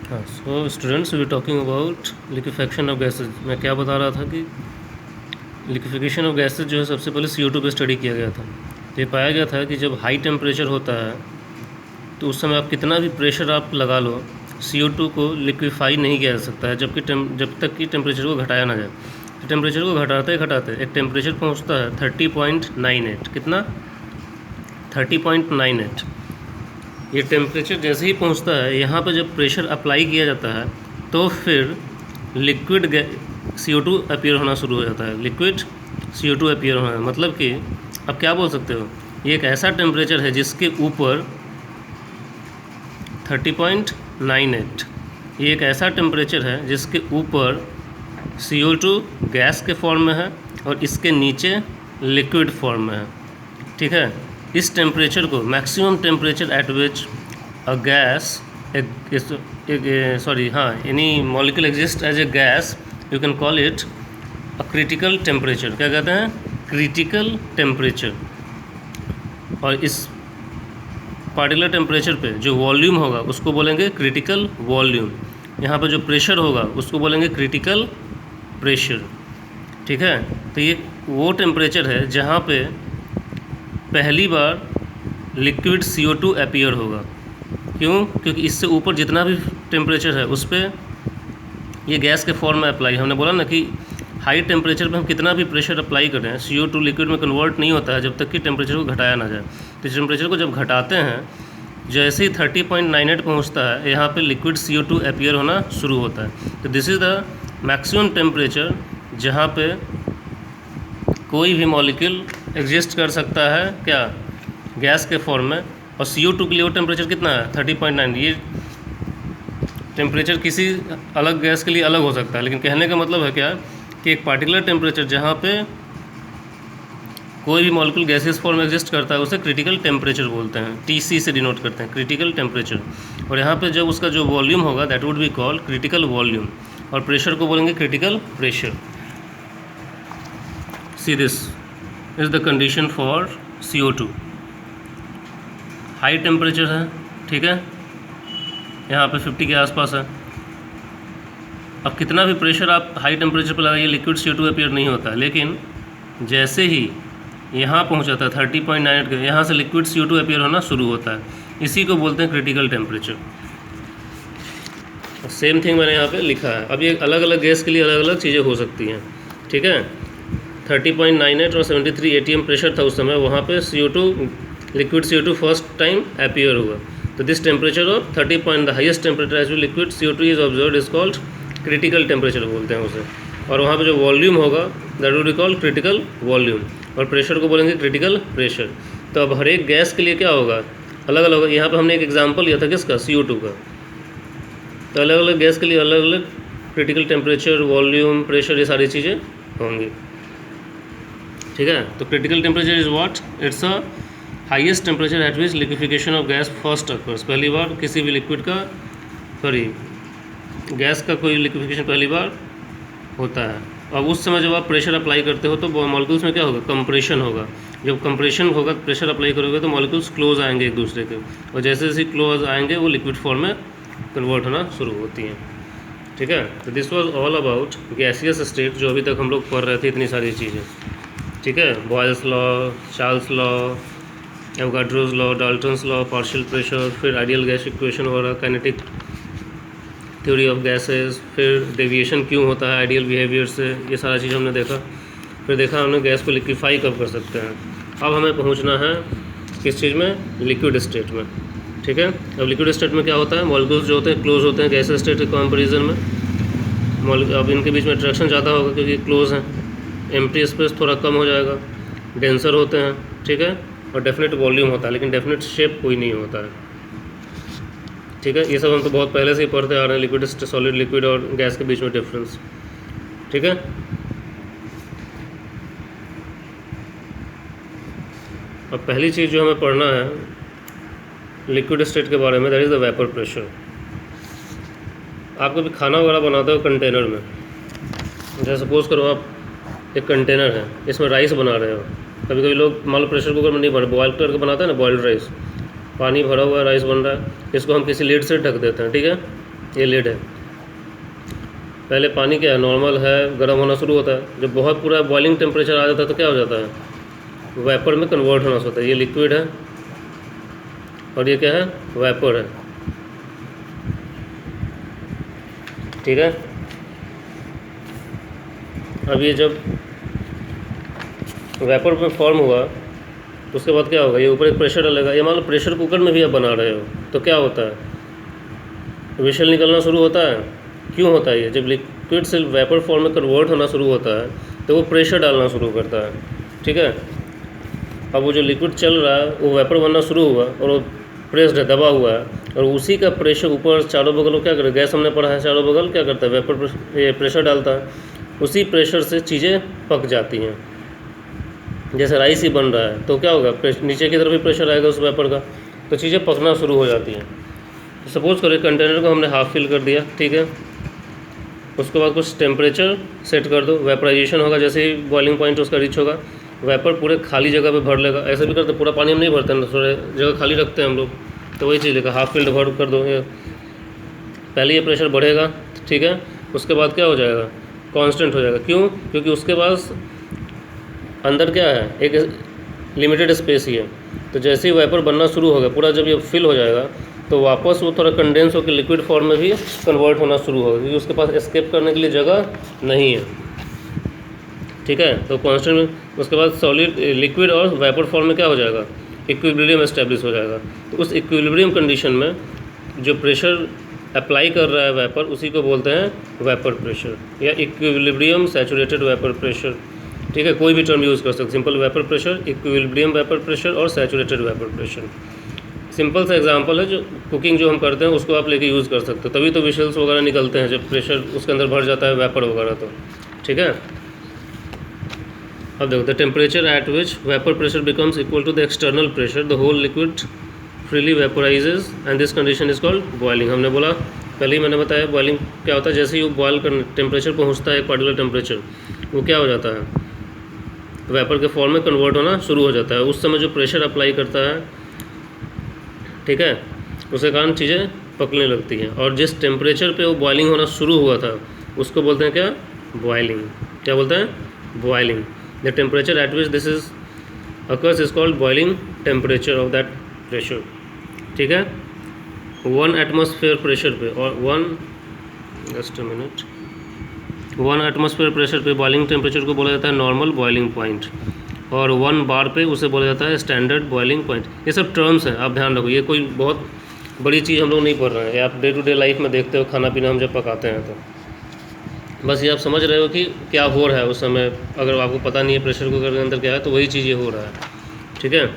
हाँ, so students we talking about liquefaction of gases. मैं क्या बता रहा था कि लिक्विफिकेशन ऑफ गैसेज जो है सबसे पहले CO2 पे स्टडी किया गया था। तो ये पाया गया था कि जब हाई टेम्परेचर होता है तो उस समय आप कितना भी प्रेशर आप लगा लो, CO2 को लिक्विफाई नहीं किया जा सकता है जब तक कि टेम्परेचर को घटाया ना जाए। तो टेम्परेचर को घटाते घटाते एक टेम्परेचर पहुंचता है 30.98। कितना? 30.98। ये टेम्परेचर जैसे ही पहुंचता है, यहाँ पर जब प्रेशर अप्लाई किया जाता है तो फिर लिक्विड CO2 अपीयर होना शुरू हो जाता है। लिक्विड CO2 अपीयर होना मतलब कि अब क्या बोल सकते हो, ये एक ऐसा टेम्परेचर है जिसके ऊपर 30.98, ये एक ऐसा टेम्परेचर है जिसके ऊपर CO2 गैस के फॉर्म में है और इसके नीचे लिक्विड फॉर्म में है। ठीक है, इस टेम्परेचर को maximum temperature at which a gas any molecule exist as a gas, you can call it a critical temperature. क्या कहते हैं? Critical temperature. और इस पार्टिकुलर टेम्परेचर पे जो वॉल्यूम होगा उसको बोलेंगे क्रिटिकल वॉल्यूम। यहाँ पर जो प्रेशर होगा उसको बोलेंगे क्रिटिकल प्रेशर। ठीक है, तो ये वो टेम्परेचर है जहाँ पे पहली बार लिक्विड CO2 अपीयर होगा। क्यों? क्योंकि इससे ऊपर जितना भी टेम्परेचर है उस पर ये गैस के फॉर्म में अप्लाई। हमने बोला ना कि हाई टेम्परेचर पे हम कितना भी प्रेशर अप्लाई करें, CO2 लिक्विड में कन्वर्ट नहीं होता है जब तक कि टेम्परेचर को घटाया ना जाए। तो इस टेम्परेचर को जब घटाते हैं, जैसे ही 30.98 पहुँचता है, यहाँ पे लिक्विड CO2 अपीयर होना शुरू होता है। तो this is the maximum temperature जहाँ पे कोई भी मॉलिक्यूल एग्जिस्ट कर सकता है, क्या? गैस के फॉर्म में। और CO2 के लिए वो टेम्परेचर कितना है? 30.9। ये टेम्परेचर किसी अलग गैस के लिए अलग हो सकता है, लेकिन कहने का मतलब है क्या कि एक पार्टिकुलर टेम्परेचर जहाँ पे कोई भी मॉलिक्यूल गैसेस फॉर्म में एग्जिस्ट करता है उसे क्रिटिकल टेम्परेचर बोलते हैं। TC से डिनोट करते हैं, क्रिटिकल टेम्परेचर। और यहाँ पे जब उसका जो वॉल्यूम होगा that would be called critical volume, और प्रेशर को बोलेंगे critical pressure. See this is the condition for CO2। High temperature है, ठीक है, यहाँ पे 50 के आसपास है। अब कितना भी प्रेशर आप हाई टेम्परेचर पर लगाइए, लिक्विड CO2 अपीयर नहीं होता है। लेकिन जैसे ही यहाँ पहुँच जाता है 30.98 के, यहाँ से लिक्विड CO2 अपीयर होना शुरू होता है। इसी को बोलते हैं क्रिटिकल टेम्परेचर। सेम थिंग मैंने यहाँ पे लिखा है। अब ये अलग अलग गैस के लिए अलग अलग चीज़ें हो सकती हैं। ठीक है, 30.98 और 73 ATM प्रेशर था उस समय, वहाँ पे CO2 liquid CO2 first time appear हुआ। तो this temperature of 30 the highest temperature as liquid CO2 is observed is called critical temperature बोलते हैं उसे। और वहाँ पे जो वॉल्यूम होगा that will be called critical volume, और प्रेशर को बोलेंगे क्रिटिकल प्रेशर। तो अब हर एक गैस के लिए क्या होगा? अलग अलग होगा। यहाँ पर हमने एक एग्जाम्पल लिया था किसका? CO2 का। तो अलग अलग गैस के लिए अलग अलग क्रिटिकल टेम्परेचर, वॉल्यूम, प्रेशर, ये सारी चीज़ें होंगी। ठीक है, तो critical temperature is what? It's a highest temperature at which liquefaction of gas first occurs. पहली बार किसी भी लिक्विड का, गैस का कोई लिक्विफिकेशन पहली बार होता है। अब उस समय जब आप प्रेशर अप्लाई करते हो तो मॉलिक्यूल्स में क्या होगा? कंप्रेशन होगा। जब कंप्रेशन होगा, प्रेशर अप्लाई करोगे तो मॉलिक्यूल्स क्लोज आएंगे एक दूसरे के, और जैसे जैसे क्लोज आएंगे वो लिक्विड फॉर्म में कन्वर्ट होना शुरू होती हैं। ठीक है, तो this was all about gaseous state, जो अभी तक हम लोग पढ़ रहे थे इतनी सारी चीज़ें। ठीक है, Boyle's law, Charles law, Avogadro's law, Dalton's law, partial pressure, फिर आइडियल गैस इक्वेशन हो रहा, काइनेटिक थ्योरी ऑफ गैसेस, फिर डेविएशन क्यों होता है आइडियल बिहेवियर से, ये सारा चीज़ हमने देखा। फिर देखा हमने गैस को लिक्विफाई कब कर सकते हैं। अब हमें पहुंचना है किस चीज़ में? लिक्विड स्टेट में। ठीक है, अब लिक्विड स्टेट में क्या होता है? मॉलिक्यूल्स जो होते हैं क्लोज होते हैं गैस स्टेट के कंपैरिजन में। अब इनके बीच में अट्रैक्शन ज़्यादा होगा क्योंकि क्लोज हैं, एम्प्टी स्पेस थोड़ा कम हो जाएगा, डेंसर होते हैं। ठीक है, और डेफिनेट वॉल्यूम होता है, लेकिन डेफिनेट शेप कोई नहीं होता है। ठीक है, ये सब हम तो बहुत पहले से ही पढ़ते आ रहे हैं, लिक्विड सॉलिड, लिक्विड और गैस के बीच में डिफरेंस। ठीक है, अब पहली चीज़ जो हमें पढ़ना है लिक्विड स्टेट के बारे में, that is the vapour pressure. आप कभी खाना वगैरह बनाते हो कंटेनर में, जैसे सपोज करो आप एक कंटेनर है, इसमें राइस बना रहे हो। कभी कभी लोग मान लो प्रेशर कुकर में नहीं बना, बॉयल करके बनाते हैं ना, बॉयल्ड राइस, पानी भरा हुआ है, राइस बन रहा है, इसको हम किसी लीड से ढक देते हैं। ठीक है, ये लिड है। पहले पानी क्या है, नॉर्मल है, गर्म होना शुरू होता है। जब बहुत पूरा बॉइलिंग टेम्परेचर आ जाता है तो क्या हो जाता है, वेपर में कन्वर्ट होना होता है। ये लिक्विड है और ये क्या है, वेपर है। ठीक है। अब ये जब वेपर में फॉर्म हुआ तो उसके बाद क्या होगा, ये ऊपर एक प्रेशर डालेगा। ये मान लो प्रेशर कुकर में भी आप बना रहे हो तो क्या होता है, विशल निकलना शुरू होता है। क्यों होता है ये, जब लिक्विड से वेपर फॉर्म में कन्वर्ट होना शुरू होता है तो वो प्रेशर डालना शुरू करता है। ठीक है। अब वो जो लिक्विड चल रहा है वो वेपर बनना शुरू हुआ और वो प्रेस्ड है, दबा हुआ है, और उसी का प्रेशर ऊपर चारों बगल क्या करे, गैस हमने पढ़ा है चारों बगल क्या करता है, वेपर ये प्रेशर डालता है। उसी प्रेशर से चीज़ें पक जाती हैं। जैसे राइस ही बन रहा है तो क्या होगा, नीचे की तरफ भी प्रेशर आएगा उस वेपर का, तो चीज़ें पकना शुरू हो जाती हैं। सपोज़ करो कंटेनर को हमने हाफ फिल कर दिया, ठीक है। उसके बाद कुछ टेम्परेचर सेट कर दो, वेपराइजेशन होगा। जैसे ही बॉइलिंग पॉइंट उसका रीच होगा, वेपर पूरे खाली जगह पे भर लेगा। ऐसे भी करते, पूरा पानी हम नहीं भरते हैं, थोड़े जगह खाली रखते हैं हम लोग, तो वही चीज़ लेगा, हाफ फिल्ड भर कर दो। पहले ये प्रेशर बढ़ेगा, ठीक है। उसके बाद क्या हो जाएगा, कांस्टेंट हो जाएगा। क्यों, क्योंकि उसके पास अंदर क्या है, एक लिमिटेड स्पेस ही है। तो जैसे ही वेपर बनना शुरू होगा, पूरा जब ये फिल हो जाएगा तो वापस वो थोड़ा कंडेंस होकर लिक्विड फॉर्म में भी कन्वर्ट होना शुरू होगा, क्योंकि उसके पास एस्केप करने के लिए जगह नहीं है। ठीक है। तो कांस्टेंट में उसके बाद सॉलिड, लिक्विड और वेपर फॉर्म में क्या हो जाएगा, इक्विलिब्रियम एस्टेब्लिश हो जाएगा। तो उस इक्विलिब्रियम कंडीशन में जो प्रेशर अप्लाई कर रहा है वेपर, उसी को बोलते हैं वेपर प्रेशर या इक्विलिब्रियम सैचुरेटेड वेपर प्रेशर। ठीक है। कोई भी टर्म यूज़ कर सकते, simple vapour pressure, equilibrium vapour pressure और सैचुरेटेड वेपर प्रेशर। सिंपल सा एग्जांपल है, जो कुकिंग जो हम करते हैं उसको आप लेके यूज़ कर सकते हो। तभी तो विशल्स वगैरह निकलते हैं जब प्रेशर उसके अंदर भर जाता है वेपर वगैरह। तो ठीक है। अब देखो, the temperature at which vapour pressure becomes equal to the external pressure, the whole liquid freely vaporises and this condition is called boiling. हमने बोला पहले ही, मैंने बताया बॉइलिंग क्या होता है। जैसे ही वो बॉयल कर टेम्परेचर पहुँचता है एक पर्टिकुलर टेम्परेचर, वो क्या हो जाता है, वेपर के फॉर्म में कन्वर्ट होना शुरू हो जाता है। उस समय जो प्रेशर अप्लाई करता है, ठीक है, उसके कारण चीज़ें पकने लगती हैं। और जिस टेम्परेचर पे वो बॉइलिंग होना शुरू हुआ था उसको बोलते हैं क्या, बॉइलिंग। क्या बोलते हैं, boiling. The temperature at which this is occurs is called boiling temperature of that pressure. ठीक है। 1 एटमॉस्फेयर प्रेशर पे और 1 एटमॉस्फेयर प्रेशर पे बॉइलिंग टेम्परेचर को बोला जाता है नॉर्मल बॉइलिंग पॉइंट, और 1 बार पे उसे बोला जाता है स्टैंडर्ड बॉइलिंग पॉइंट। ये सब टर्म्स हैं, आप ध्यान रखो। ये कोई बहुत बड़ी चीज़ हम लोग नहीं पढ़ रहे हैं, आप डे टू डे लाइफ में देखते हो, खाना पीना हम जब पकाते हैं तो बस ये आप समझ रहे हो कि क्या हो रहा है उस समय। अगर आपको पता नहीं है प्रेशर कुकर के अंदर क्या है, तो वही चीज़ ये हो रहा है। ठीक है।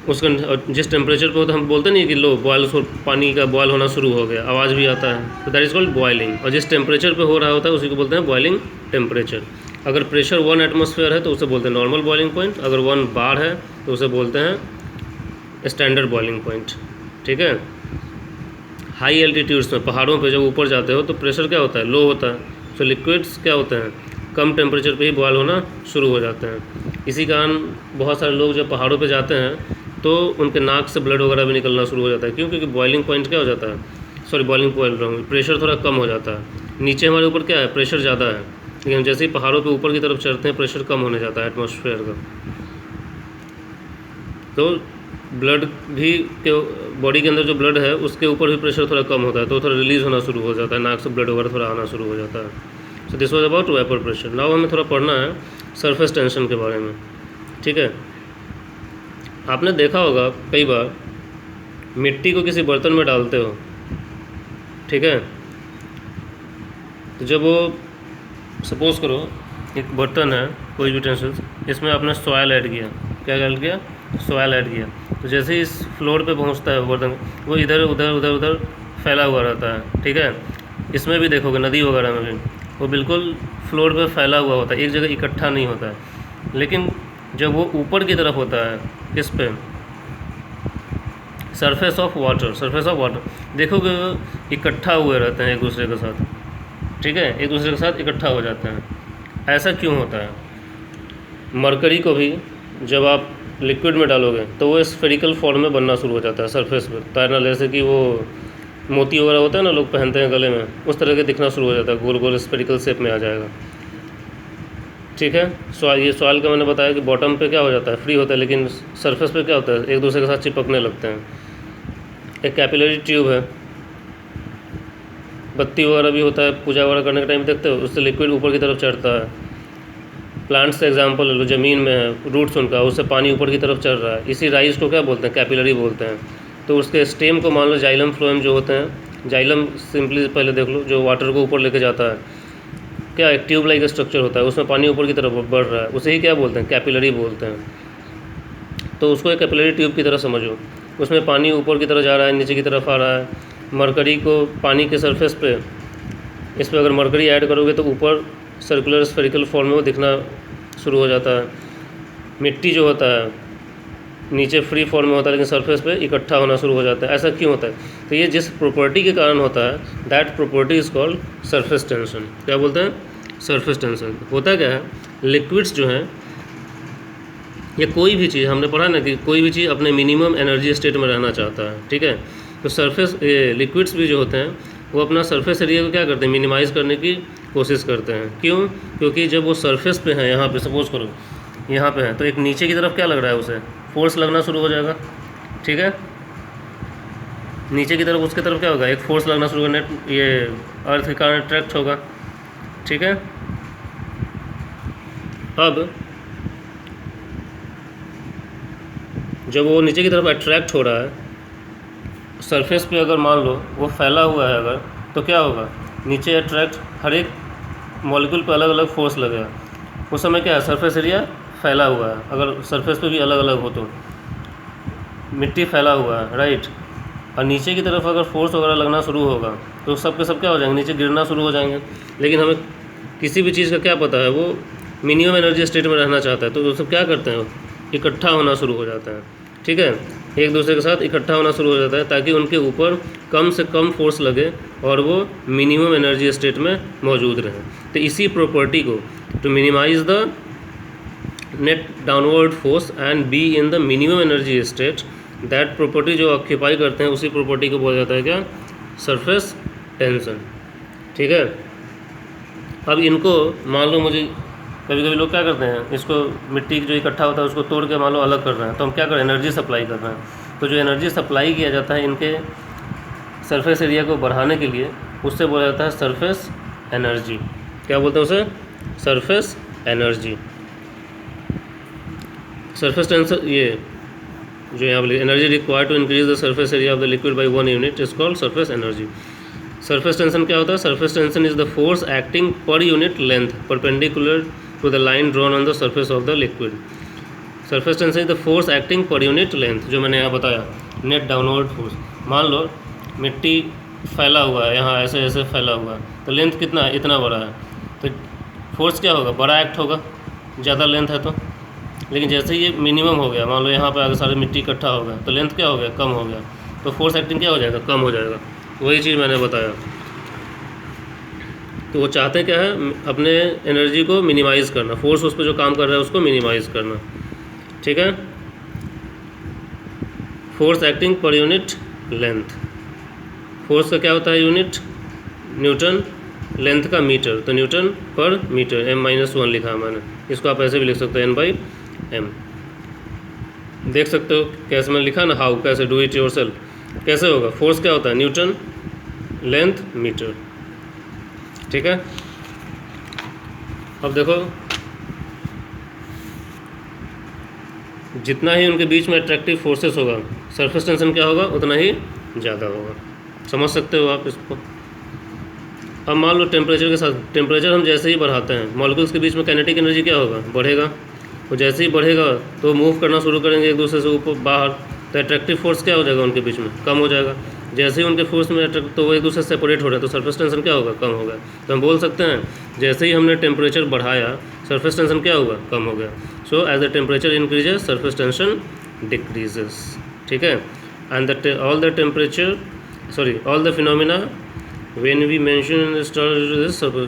उसका जिस टेम्परेचर पे होता है, हम बोलते नहीं कि लो बॉयल, पानी का बॉयल होना शुरू हो गया, आवाज़ भी आता है, तो दैट इज़ कॉल्ड बॉइलिंग। और जिस टेम्परेचर पे हो रहा होता है उसी को बोलते हैं बॉइलिंग टेम्परेचर। अगर प्रेशर 1 एटमॉस्फेयर है तो उसे बोलते हैं नॉर्मल बॉइलिंग पॉइंट, अगर 1 बार है तो उसे बोलते हैं स्टैंडर्ड बॉइलिंग पॉइंट। ठीक है। हाई एल्टीट्यूड्स में, पहाड़ों पे जब ऊपर जाते हो तो प्रेशर क्या होता है, लो होता है, तो लिक्विड्स क्या होते हैं, कम टेम्परेचर पे ही बॉयल होना शुरू हो जाते हैं। इसी कारण बहुत सारे लोग जब पहाड़ों पे जाते हैं तो उनके नाक से ब्लड वगैरह भी निकलना शुरू हो जाता है। क्यों, क्योंकि बॉइलिंग पॉइंट क्या हो जाता है, सॉरी बॉइलिंग पॉइंट, प्रेशर थोड़ा कम हो जाता है। नीचे हमारे ऊपर क्या है, प्रेशर ज़्यादा है, लेकिन जैसे ही पहाड़ों पे ऊपर की तरफ चढ़ते हैं प्रेशर कम होने जाता है एटमॉस्फेयर का। तो ब्लड भी के बॉडी के अंदर जो ब्लड है उसके ऊपर भी प्रेशर थोड़ा कम होता है, तो थोड़ा रिलीज़ होना शुरू हो जाता है, नाक से ब्लड वगैरह थोड़ा आना शुरू हो जाता है। So this was about vapour pressure. Now हमें थोड़ा पढ़ना है सरफेस टेंशन के बारे में। ठीक है। आपने देखा होगा कई बार मिट्टी को किसी बर्तन में डालते हो, ठीक है, तो जब वो सपोज़ करो एक बर्तन है, कोई भी टेंशन, इसमें आपने सॉयल ऐड किया, क्या ऐड किया, सॉयल ऐड किया, तो जैसे ही इस फ्लोर पे पहुंचता है बर्तन, वो इधर उधर उधर उधर फैला हुआ रहता है। ठीक है। इसमें भी देखोगे नदी वगैरह में भी वो बिल्कुल फ्लोर पे फैला हुआ होता है, एक जगह इकट्ठा नहीं होता है। लेकिन जब वो ऊपर की तरफ होता है, किस पे, सरफेस ऑफ वाटर, देखोगे इकट्ठा हुए रहते हैं एक दूसरे के साथ। ठीक है। एक दूसरे के साथ इकट्ठा हो जाते हैं। ऐसा क्यों होता है, मरकरी को भी जब आप लिक्विड में डालोगे तो वो स्फेरिकल फॉर्म में बनना शुरू हो जाता है सरफेस पर, तैरना, जैसे कि वो मोती वगैरह होता है ना, लोग पहनते हैं गले में, उस तरह के दिखना शुरू हो जाता है, गोल गोल स्फेरिकल शेप में आ जाएगा। ठीक है। ये सॉइल का मैंने बताया कि बॉटम पे क्या हो जाता है, फ्री होता है, लेकिन सरफेस पे क्या होता है, एक दूसरे के साथ चिपकने लगते हैं। एक कैपिलरी ट्यूब है, बत्ती वगैरह भी होता है, पूजा वगैरह करने के टाइम देखते हो, उससे लिक्विड ऊपर की तरफ चढ़ता है। प्लांट्स का एग्जांपल ले लो, ज़मीन में है, रूट्स उनका, उससे पानी ऊपर की तरफ चढ़ रहा है, इसी राइज को क्या बोलते हैं, कैपिलरी बोलते हैं। तो उसके स्टेम को मान लो जाइलम फ्लोएम जो होते हैं, जाइलम सिंपली पहले देख लो, जो वाटर को ऊपर लेके जाता है, क्या एक ट्यूब लाइक स्ट्रक्चर होता है, उसमें पानी ऊपर की तरफ बढ़ रहा है, उसे ही क्या बोलते हैं, कैपिलरी बोलते हैं। तो उसको एक कैपिलरी ट्यूब की तरह समझो, उसमें पानी ऊपर की तरफ जा रहा है, नीचे की तरफ आ रहा है। मरकरी को पानी के सरफेस पे, इस पर अगर मरकरी ऐड करोगे तो ऊपर सर्कुलर स्फेरिकल फॉर्म में वो दिखना शुरू हो जाता है। मिट्टी जो होता है नीचे फ्री फॉर्म में होता है, लेकिन सरफेस पे इकट्ठा होना शुरू हो जाता है। ऐसा क्यों होता है? तो ये जिस प्रॉपर्टी के कारण होता है, that property is called surface tension. क्या बोलते हैं? Surface tension. होता क्या है, लिक्विड्स जो हैं, ये कोई भी चीज़, हमने पढ़ा ना कि कोई भी चीज़ अपने मिनिमम एनर्जी स्टेट में रहना चाहता है। ठीक है। तो सरफेस लिक्विड्स भी जो होते हैं वो अपना सरफेस एरिया को क्या करते हैं, मिनिमाइज़ करने की कोशिश करते हैं। क्यों? क्योंकि जब वो सरफेस पे हैं, यहाँ पे सपोज करो यहाँ पे है, तो एक नीचे की तरफ क्या लग रहा है, उसे फोर्स लगना शुरू हो जाएगा। ठीक है। नीचे की तरफ उसके तरफ क्या होगा, एक फोर्स लगना शुरू होगा, ये अर्थ के कारण अट्रैक्ट होगा। ठीक है। अब जब वो नीचे की तरफ अट्रैक्ट हो रहा है, सरफेस पे अगर मान लो वो फैला हुआ है अगर, तो क्या होगा, नीचे अट्रैक्ट, हर एक मॉलिक्यूल पे अलग अलग फोर्स लगेगा। उस समय क्या है, सरफेस एरिया फैला हुआ है। अगर सरफेस पे भी अलग अलग हो तो मिट्टी फैला हुआ है, राइट। और नीचे की तरफ अगर फोर्स वगैरह लगना शुरू होगा तो सब के सब क्या हो जाएंगे, नीचे गिरना शुरू हो जाएंगे। लेकिन हमें किसी भी चीज़ का क्या पता है, वो मिनिमम एनर्जी स्टेट में रहना चाहता है, तो वो सब क्या करते हैं, इकट्ठा होना शुरू हो जाता है। ठीक है। एक दूसरे के साथ इकट्ठा होना शुरू हो जाता है ताकि उनके ऊपर कम से कम फोर्स लगे और वो मिनिमम एनर्जी स्टेट में मौजूद रहें। तो इसी प्रॉपर्टी को, to minimize the net downward force and be in the minimum energy state, that property जो ऑक्यूपाई करते हैं, उसी प्रॉपर्टी को बोला जाता है क्या, सरफेस टेंशन। ठीक है। अब इनको मान लो, मुझे कभी कभी लोग क्या करते हैं, इसको मिट्टी जो इकट्ठा होता है उसको तोड़ के मान लो अलग कर रहे हैं, तो हम क्या करें, एनर्जी सप्लाई कर रहे हैं। तो जो एनर्जी सप्लाई किया जाता है इनके सरफेस एरिया को बढ़ाने के लिए, उससे बोला जाता है सरफेस एनर्जी। क्या बोलते हैं उसे, सरफेस एनर्जी। सरफेस टेंशन, ये जो यहाँ पर energy required to increase the surface area of the liquid by 1 unit is called surface energy. Surface tension क्या होता है, surface tension is the force acting per unit length perpendicular to the line drawn on the surface of the liquid. Surface tension is the force acting per unit length, जो मैंने यहाँ बताया, net downward force. मान लो मिट्टी फैला हुआ है, यहाँ ऐसे ऐसे फैला हुआ है, तो लेंथ कितना है, इतना बड़ा है, तो फोर्स क्या होगा, बड़ा एक्ट होगा, ज़्यादा लेंथ है तो। लेकिन जैसे ही ये मिनिमम हो गया, मान लो यहाँ पे आगे सारे मिट्टी इकट्ठा हो गया, तो लेंथ क्या हो गया, कम हो गया, तो फोर्स एक्टिंग क्या हो जाएगा, कम हो जाएगा। वही चीज़ मैंने बताया। तो वो चाहते क्या है, अपने एनर्जी को मिनिमाइज़ करना, फोर्स उस पर जो काम कर रहा है उसको मिनिमाइज़ करना। ठीक है। Force acting per unit length, force का क्या होता है यूनिट, न्यूटन, लेंथ का मीटर, तो न्यूटन पर मीटर, m-1 लिखा है मैंने, इसको आप ऐसे भी लिख सकते हो, n/m। देख सकते हो कैसे मैंने लिखा ना, हाउ, कैसे, डू इट योरसेल्फ, कैसे होगा। फोर्स क्या होता है, न्यूटन, लेंथ, मीटर। ठीक है। अब देखो, जितना ही उनके बीच में अट्रैक्टिव फोर्सेस होगा, सरफेस टेंशन क्या होगा, उतना ही ज़्यादा होगा। समझ सकते हो आप इसको। अब मान लो टेम्परेचर के साथ, टेम्परेचर हम जैसे ही बढ़ाते हैं, मॉलिक्यूल्स के बीच में काइनेटिक एनर्जी क्या होगा, बढ़ेगा। और जैसे ही बढ़ेगा तो मूव करना शुरू करेंगे एक दूसरे से ऊपर बाहर, तो अट्रैक्टिव फोर्स क्या हो जाएगा उनके बीच में, कम हो जाएगा। जैसे ही उनके फोर्स में अट्रैक्ट, तो वो एक दूसरे से सेपरेट हो रहे हैं, तो सरफेस टेंशन क्या होगा, कम होगा। तो हम बोल सकते हैं जैसे ही हमने टेम्परेचर बढ़ाया, सरफेस टेंशन क्या होगा, कम हो गया। So as the temperature increases, surface tension decreases. ठीक है। And all the temperature, sorry, all the phenomena when we mention star,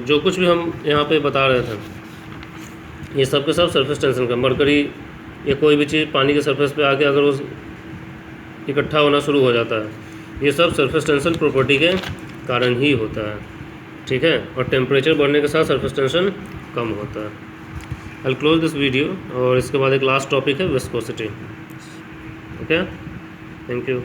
जो कुछ भी हम यहाँ पे बता रहे थे, ये सब के सब सरफेस टेंशन का। मरकरी या कोई भी चीज़ पानी के सरफेस पे आके अगर वो इकट्ठा होना शुरू हो जाता है, ये सब सरफेस टेंशन प्रॉपर्टी के कारण ही होता है, ठीक है। और टेम्परेचर बढ़ने के साथ सरफेस टेंशन कम होता है। आई क्लोज दिस वीडियो, और इसके बाद एक लास्ट टॉपिक है विस्कोसिटी। Okay, thank you.